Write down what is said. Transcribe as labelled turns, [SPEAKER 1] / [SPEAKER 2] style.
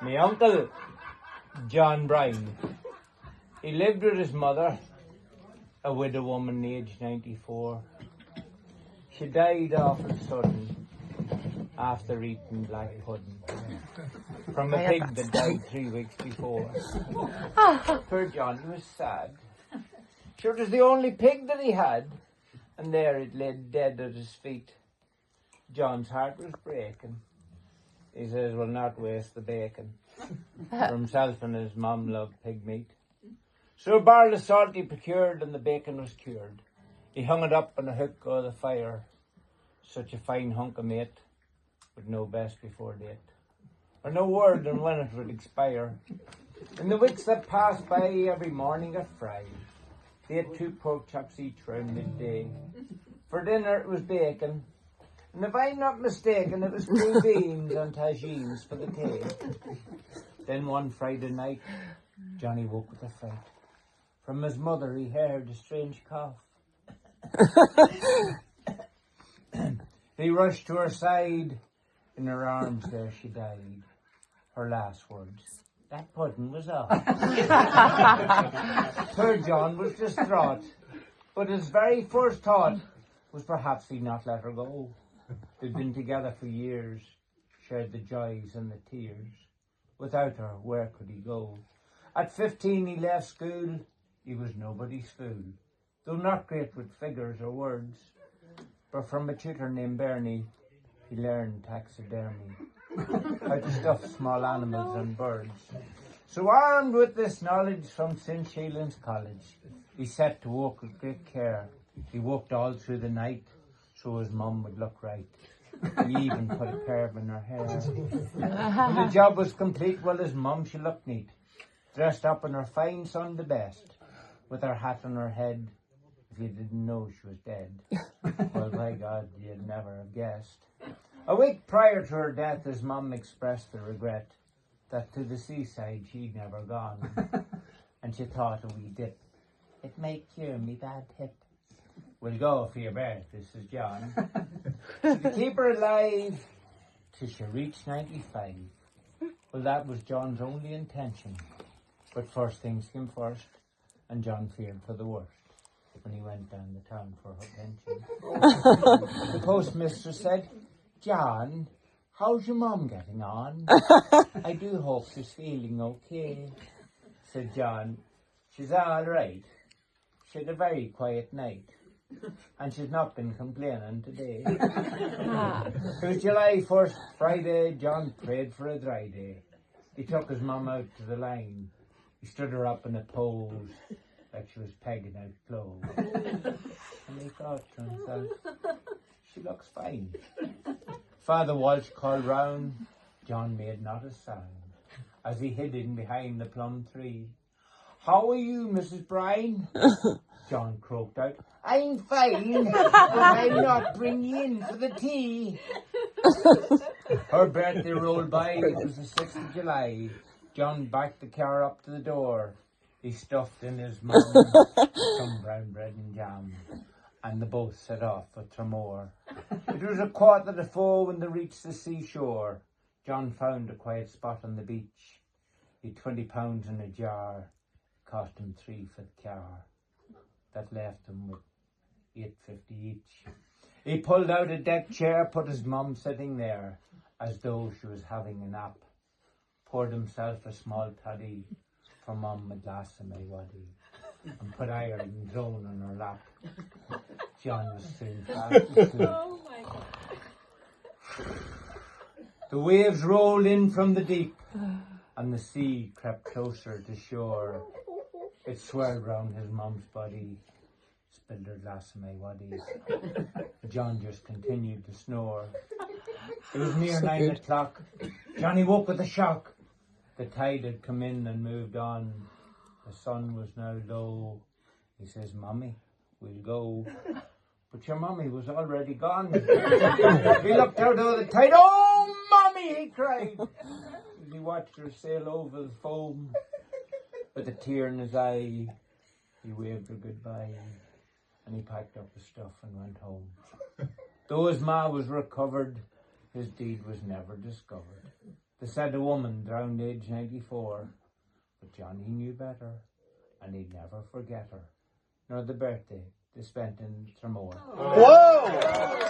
[SPEAKER 1] My uncle, John Bryan, he lived with his mother, a widow woman aged 94. She died awful sudden after eating black pudding from a pig that died 3 weeks before. Poor John was sad. Sure, it was the only pig that he had, and there it lay dead at his feet. John's heart was breaking. He says, "We'll not waste the bacon." For himself and his mum loved pig meat. So a barrel of salt he procured, and the bacon was cured. He hung it up on a hook o' the fire. Such a fine hunk of meat, with no best before date, or no word on when it would expire. In the weeks that passed by, every morning at fry, they had 2 pork chops each round midday. For dinner it was bacon, and if I'm not mistaken, it was 2 beans and tagines for the tea. Then one Friday night, Johnny woke with a fright. From his mother he heard a strange cough. He rushed to her side. In her arms there she died. Her last words, "That pudding was off." Poor John was distraught, but his very first thought was perhaps he'd not let her go. They'd been together for years, shared the joys and the tears. Without her, where could he go? At 15 he left school. He was nobody's fool, though not great with figures or words. But from a tutor named Bernie, he learned taxidermy, how to stuff small animals and birds. So armed with this knowledge from St. Sheilan's College, he set to work with great care. He worked all through the night, so his mum would look right. He even put a curve in her hair. When the job was complete, well, his mum, she looked neat, dressed up in her fine son the best, with her hat on her head. If you didn't know she was dead, well, by God, you'd never have guessed. A week prior to her death, his mum expressed the regret that to the seaside she'd never gone, and she thought a wee dip, "It might cure me bad hip." "We'll go for your birth, this is John." So to keep her alive till she reached 95. Well, that was John's only intention. But first things came first, and John feared for the worst when he went down the town for her pension. The postmistress said, "John, how's your mum getting on? I do hope she's feeling okay." Said John, "She's all right. She had a very quiet night, and she's not been complaining today." It was July 1st, Friday. John prayed for a dry day. He took his mum out to the line. He stood her up in a pose like she was pegging out clothes. And he thought to himself, "She looks fine." Father Walsh called round. John made not a sound as he hid in behind the plum tree. "How are you, Mrs. Bryan?" John croaked out, "I'm fine, but I'll not bring you in for the tea." Her birthday rolled by. It was the 6th of July. John backed the car up to the door. He stuffed in his mum some brown bread and jam, and the both set off for Tramore. It was 4:15 when they reached the seashore. John found a quiet spot on the beach. He'd £20 in a jar. Cost him 3 for the car. That left him with £8.50 each. He pulled out a deck chair, put his mum sitting there, as though she was having a nap. Poured himself a small toddy, for mum a glass of my waddy, and put Ireland's own on her lap. John was soon fast asleep.
[SPEAKER 2] Oh my God.
[SPEAKER 1] The waves rolled in from the deep, and the sea crept closer to shore. It swirled round his mum's body, spilled her glass of my waddy. John just continued to snore. It was near 9 o'clock. Johnny woke with a shock. The tide had come in and moved on. The sun was now low. He says, "Mummy, we'll go." But your mummy was already gone. He looked out over the tide. "Oh, Mummy!" he cried, as he watched her sail over the foam. With a tear in his eye, he waved her goodbye, and he packed up his stuff and went home. Though his ma was recovered, his deed was never discovered. They said a woman drowned age 94, but Johnny knew better, and he'd never forget her, nor the birthday they spent in Tramore.
[SPEAKER 2] Whoa!